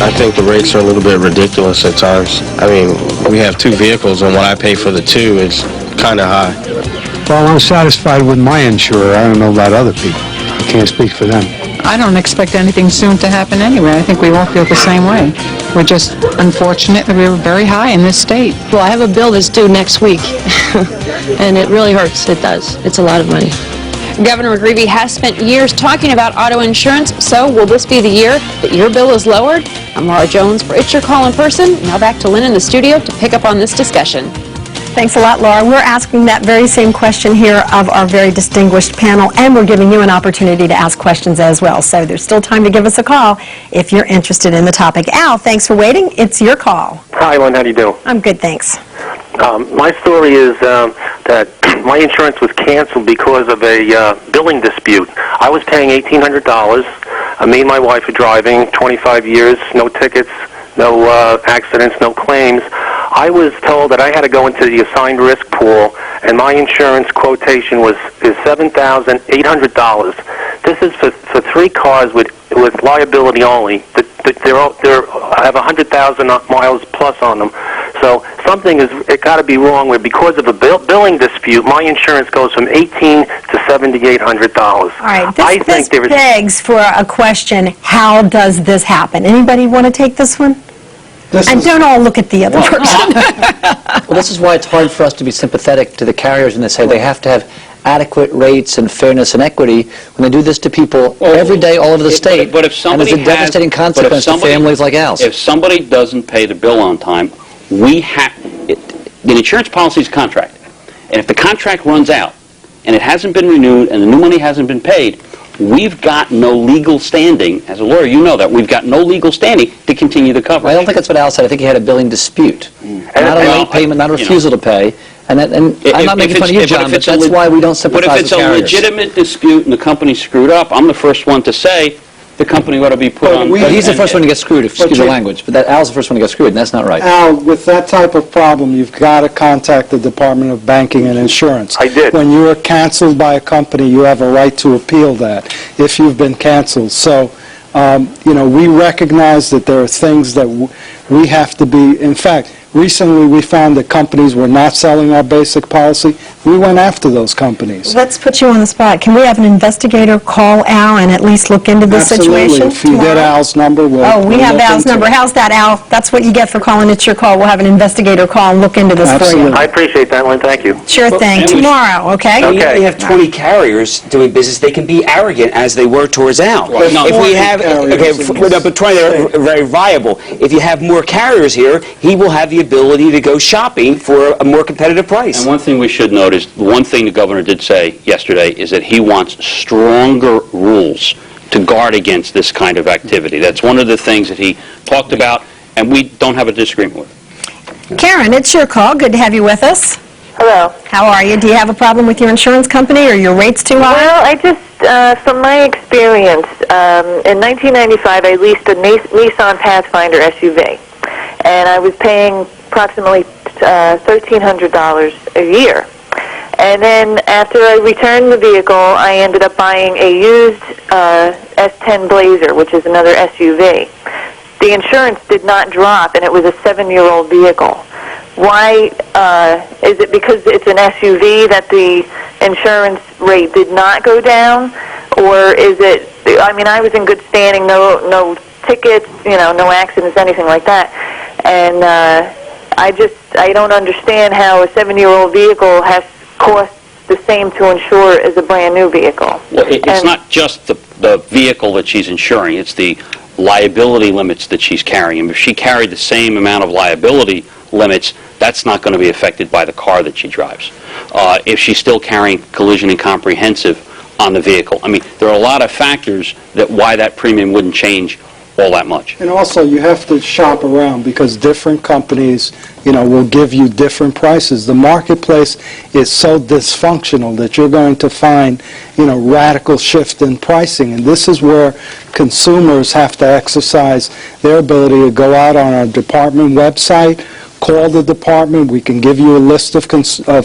I think the rates are a little bit ridiculous at times. I mean, we have two vehicles, and what I pay for the two is kind of high. Well, I'm satisfied with my insurer. I don't know about other people. I can't speak for them. I don't expect anything soon to happen anyway. I think we all feel the same way. We're just unfortunate that we were very high in this state. Well, I have a bill that's due next week, and it really hurts. It does. It's a lot of money. Governor McGreevey has spent years talking about auto insurance, so will this be the year that your bill is lowered? I'm Laura Jones for It's Your Call in Person. Now back to Lynn in the studio to pick up on this discussion. Thanks a lot, Laura. We're asking that very same question here of our very distinguished panel, and we're giving you an opportunity to ask questions as well. So there's still time to give us a call if you're interested in the topic. Al, thanks for waiting. It's your call. Hi, Lynn. How do you do? I'm good, thanks. My story is that my insurance was canceled because of a billing dispute. I was paying $1,800. Me and my wife are driving, 25 years, no tickets, no accidents, no claims. I was told that I had to go into the assigned risk pool, and my insurance quotation is $7,800. This is for 3 cars with liability only. They have 100,000 miles plus on them. So it got to be wrong where because of a billing dispute, my insurance goes from $1,800 to $7,800. All right, this begs for a question. How does this happen? Anybody want to take this one? And don't all look at the other person. Well, this is why it's hard for us to be sympathetic to the carriers when they say they have to have adequate rates and fairness and equity when they do this to people every day all over the state. But if somebody and it's a devastating consequence to families like ours. If somebody doesn't pay the bill on time, the insurance policy is a contract. And if the contract runs out and it hasn't been renewed and the new money hasn't been paid, we've got no legal standing. As a lawyer, you know that. We've got no legal standing to continue the coverage. I don't think that's what Al said. I think he had a billing dispute. Not a late payment, not a refusal to pay. And I'm not making fun of you, John, but that's why we don't sympathize with carriers. But if it's a legitimate dispute and the company screwed up, I'm the first one to say the company ought to be put on. He's the first one to get screwed, excuse the language, but Al's the first one to get screwed, and that's not right. Al, with that type of problem, you've got to contact the Department of Banking and Insurance. I did. When you are canceled by a company, you have a right to appeal that if you've been canceled. So, we recognize that there are things that we have to be, in fact, recently we found that companies were not selling our basic policy. We went after those companies. Let's put you on the spot. Can we have an investigator call Al and at least look into this situation? Absolutely. If you get Al's number, we'll we have Al's number. How's that, Al? That's what you get for calling. It's your call. We'll have an investigator call and look into this for you. I appreciate that, Lynn. Thank you. Sure thing. Tomorrow, okay? We have 20 carriers doing business. They can be arrogant as they were towards Al. Right. If we have, but 20 are very viable. If you have more carriers here, he will have the ability to go shopping for a more competitive price. And one thing we should note is, one thing the governor did say yesterday is that he wants stronger rules to guard against this kind of activity. That's one of the things that he talked about, and we don't have a disagreement with. Karen, it's your call. Good to have you with us. Hello. How are you? Do you have a problem with your insurance company or your rates too high? Well, I just, from my experience, in 1995 I leased a Nissan Pathfinder SUV, and I was paying approximately $1,300 a year. And then after I returned the vehicle, I ended up buying a used S10 Blazer, which is another SUV. The insurance did not drop, and it was a 7-year-old vehicle. Why is it because it's an SUV that the insurance rate did not go down, or is it? I mean, I was in good standing, no tickets, no accidents, anything like that, and I don't understand how a 7-year-old vehicle has cost the same to insure as a brand new vehicle. Well, it's not just the vehicle that she's insuring, it's the liability limits that she's carrying. And if she carried the same amount of liability limits, that's not going to be affected by the car that she drives. If she's still carrying collision and comprehensive on the vehicle. I mean, there are a lot of factors why that premium wouldn't change all that much. And also, you have to shop around because different companies, will give you different prices. The marketplace is so dysfunctional that you're going to find, radical shift in pricing. And this is where consumers have to exercise their ability to go out on our department website call the department. We can give you a list of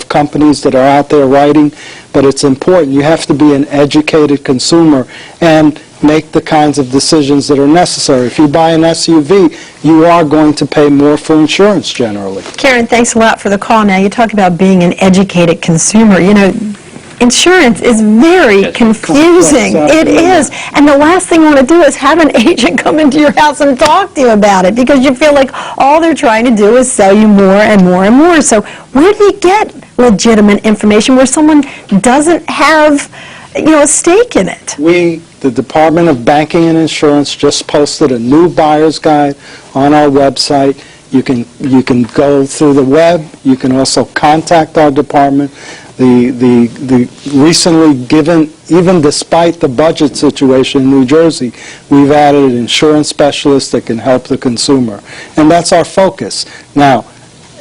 companies that are out there writing, but it's important. You have to be an educated consumer and make the kinds of decisions that are necessary. If you buy an SUV, you are going to pay more for insurance generally. Karen, thanks a lot for the call. Now, you talk about being an educated consumer. You know, insurance is very confusing. It is. And the last thing you want to do is have an agent come into your house and talk to you about it, because you feel like all they're trying to do is sell you more and more and more. So where do you get legitimate information where someone doesn't have, you know, a stake in it? The Department of Banking and Insurance just posted a new buyer's guide on our website. You can go through the web. You can also contact our department. The recently given, even despite the budget situation in New Jersey, we've added insurance specialists that can help the consumer. And that's our focus. Now,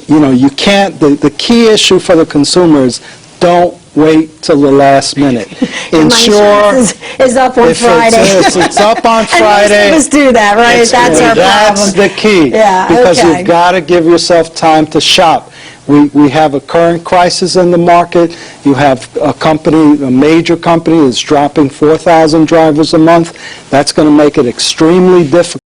you know, you can't, the key issue for the consumer is don't wait till the last minute. Insure is up on Friday. It's up on Friday. And most of us do that, right? That's our problem. That's the key. Yeah, because okay. you've got to give yourself time to shop. We have a current crisis in the market. You have a company, a major company that's dropping 4,000 drivers a month. That's going to make it extremely difficult